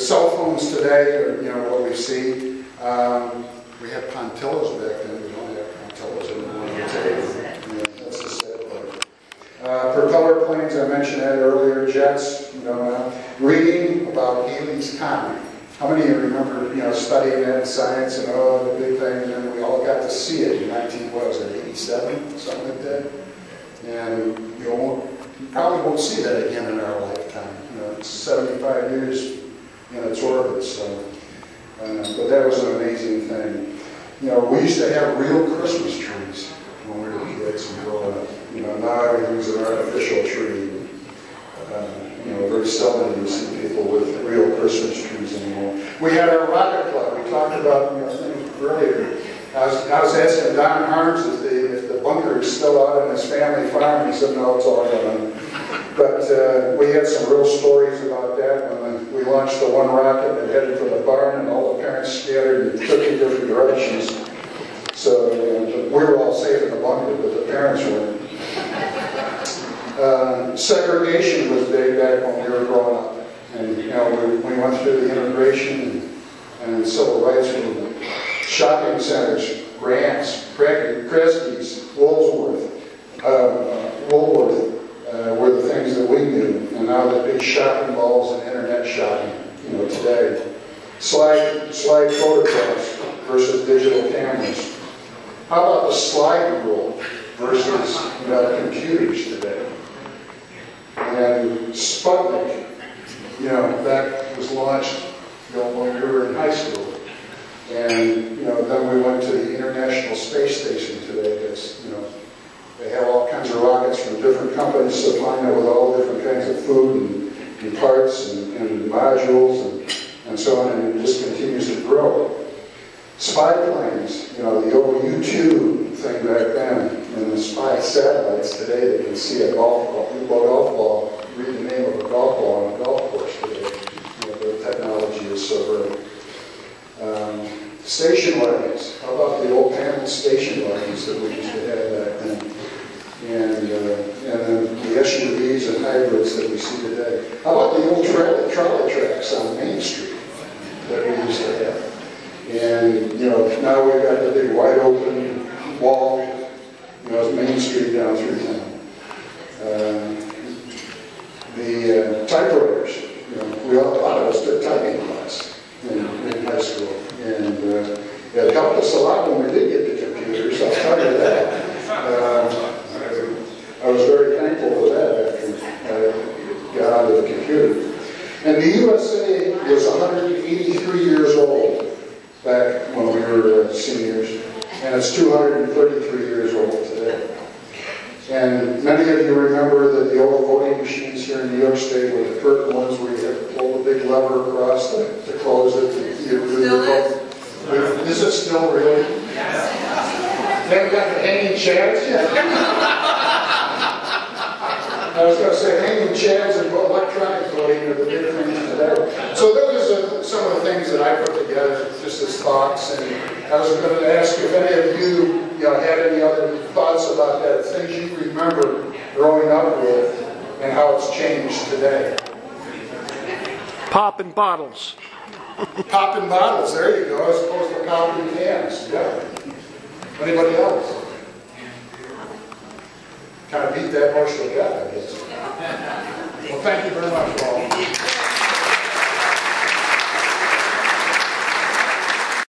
cell phones today are, what we see. We had Pontillos back then. We don't have Pontillos anymore today. That's the sad part. Propeller planes, I mentioned that earlier. Jets, reading about Halley's Comet. How many of you remember, studying that in science and all the big thing, and we all got to see it in 1987, something like that. And you probably won't see that again in our lifetime. It's 75 years in its orbit, so. But that was an amazing thing. We used to have real Christmas trees when we were kids and growing up. Now everything's an artificial tree. Very seldom do you see people with real Christmas trees anymore. We had our rocket club. We talked about things earlier. I was asking Don Harms if the bunker is still out on his family farm. He said, no, it's all gone. But we had some real stories about that when we launched the one rocket and headed for the barn, and all the parents scattered and took in different directions. So we were all safe in the bunker, but the parents weren't. Segregation was big back when we were growing up. And we went through the integration and civil rights movement. Shopping centers, Grants, Kresge's, Woolworth were the things that we knew. And now the big shopping malls and internet shopping, today. Slide photographs versus digital cameras. How about the slide rule versus computers today? And Sputnik, that was launched when we were in high school. And, then we went to the International Space Station today. That's, they have all kinds of rockets from different companies supplying it with all different kinds of food and parts and modules and so on, and it just continues to grow. Spy planes, the old U-2 thing back then, and the spy satellites today that can see a golf ball, read the name of a golf ball on a golf course today. The technology is so great. Station wagons. How about the old panel station wagons that we used to have back then? And then the SUVs and hybrids that we see today. How about the old trolley tracks on Main Street that we used to have? And, now we've got the big wide open wall, Main Street down through town. The typewriters, a lot of us took typing class in high school. And it helped us a lot when we did get the computers, I'll tell you that. I was very thankful for that after I got onto the computer. And the USA was 183 years old back when we were seniors, and it's 233 years old today. And many of you remember that the old voting machines here in New York State were the curtain ones where you had to pull the big lever across to close it. Is it still really? Yes. They haven't got the hanging chads yet? I was going to say hanging chads and electronic voting are the big things today. So those are some of the things that I put together just as thoughts. And I was going to ask if any of you, had any other thoughts about that, things you remember growing up with and how it's changed today. Popping bottles. Popping bottles, there you go, as opposed to popping cans. Yeah. Anybody else? Kind of beat that horse to death, I guess. Well, thank you very much, Paul.